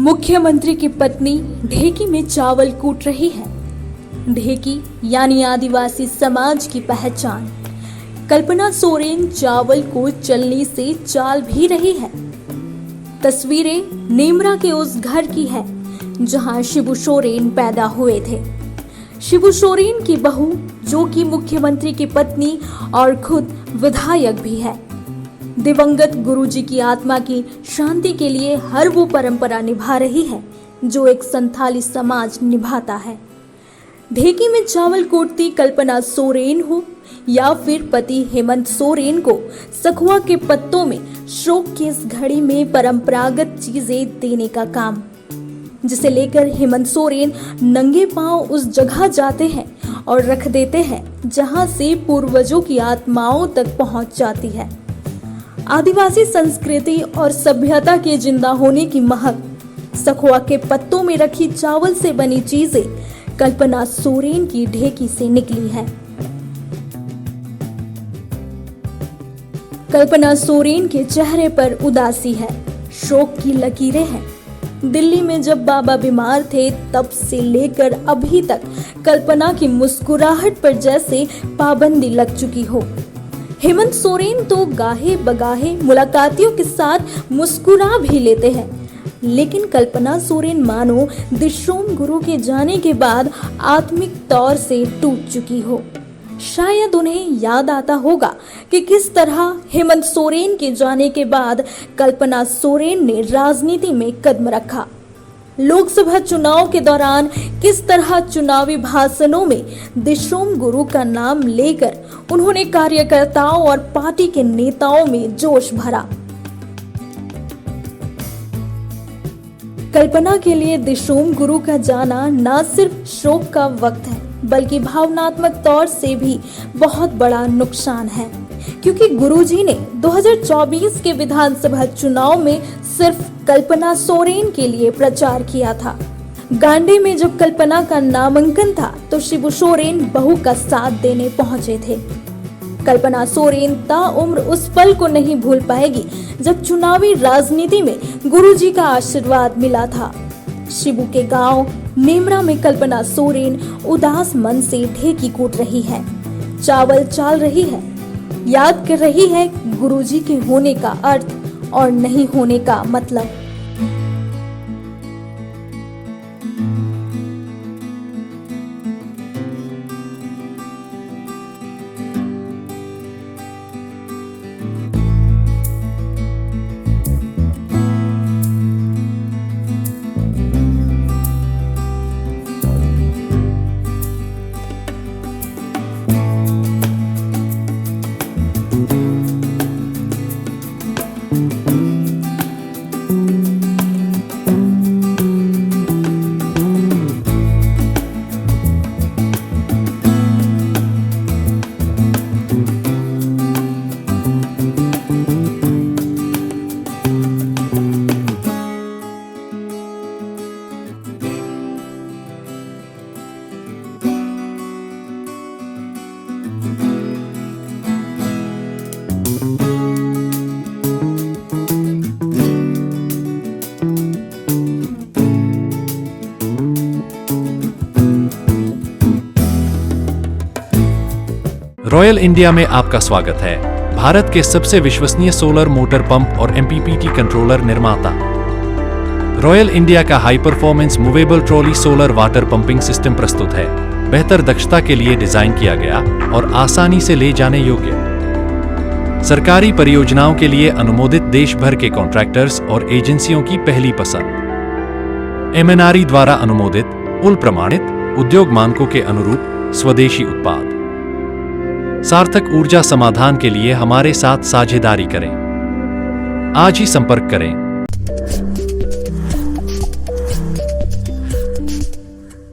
मुख्यमंत्री की पत्नी ढेकी में चावल कूट रही है। ढेकी यानी आदिवासी समाज की पहचान। कल्पना सोरेन चावल को चलनी से चाल भी रही है। तस्वीरें नेमरा के उस घर की है जहां शिबू सोरेन पैदा हुए थे। शिबू सोरेन की बहू जो कि मुख्यमंत्री की पत्नी और खुद विधायक भी है। दिवंगत गुरुजी की आत्मा की शांति के लिए हर वो परंपरा निभा रही है जो एक संथाली समाज निभाता है। ढेकी में चावल कूटती कल्पना सोरेन हो या फिर पति हेमंत सोरेन को सखुआ के पत्तों में शोक की इस घड़ी में परंपरागत चीजें देने का काम, जिसे लेकर हेमंत सोरेन नंगे पांव उस जगह जाते हैं और रख देते हैं जहां से पूर्वजों की आत्माओं तक पहुंच जाती है। आदिवासी संस्कृति और सभ्यता के जिंदा होने की महक सखुआ के पत्तों में रखी चावल से बनी चीजें कल्पना सोरेन की ढेकी से निकली है। कल्पना सोरेन के चेहरे पर उदासी है, शोक की लकीरें हैं। दिल्ली में जब बाबा बीमार थे तब से लेकर अभी तक कल्पना की मुस्कुराहट पर जैसे पाबंदी लग चुकी हो। हेमंत सोरेन तो गाहे बगाहे मुलाकातियों के साथ मुस्कुरा भी लेते हैं, लेकिन कल्पना सोरेन मानो दिशोम गुरु के जाने के बाद आत्मिक तौर से टूट चुकी हो। शायद उन्हें याद आता होगा कि किस तरह हेमंत सोरेन के जाने के बाद कल्पना सोरेन ने राजनीति में कदम रखा। लोकसभा चुनाव के दौरान किस तरह चुनावी भाषणों में दिशोम गुरु का नाम लेकर उन्होंने कार्यकर्ताओं और पार्टी के नेताओं में जोश भरा। कल्पना के लिए दिशोम गुरु का जाना न सिर्फ शोक का वक्त है बल्कि भावनात्मक तौर से भी बहुत बड़ा नुकसान है, क्योंकि गुरुजी ने 2024 के विधानसभा चुनाव में सिर्फ कल्पना सोरेन के लिए प्रचार किया था। गांडे में जब कल्पना का नामांकन था तो शिबू सोरेन बहू का साथ देने पहुंचे थे। कल्पना सोरेन ताउम्र उस पल को नहीं भूल पाएगी जब चुनावी राजनीति में गुरुजी का आशीर्वाद मिला था। शिबू के गांव नेमरा में कल्पना सोरेन उदास मन से ढेकी कूट रही है, चावल चाल रही है, याद कर रही है गुरुजी के होने का अर्थ और नहीं होने का मतलब। रॉयल इंडिया में आपका स्वागत है। भारत के सबसे विश्वसनीय सोलर मोटर पंप और एमपीपीटी कंट्रोलर निर्माता। रॉयल इंडिया का high performance movable trolley solar water pumping system प्रस्तुत है। बेहतर दक्षता के लिए डिजाइन किया गया और आसानी से ले जाने योग्य। सरकारी परियोजनाओं के लिए अनुमोदित देश भर के कॉन्ट्रैक्टर्स और एजेंसियों की पहली पसंद। एमएनआरई द्वारा अनुमोदित, उल प्रमाणित, उद्योग मानकों के अनुरूप स्वदेशी उत्पाद। सार्थक ऊर्जा समाधान के लिए हमारे साथ साझेदारी करें। आज ही संपर्क करें।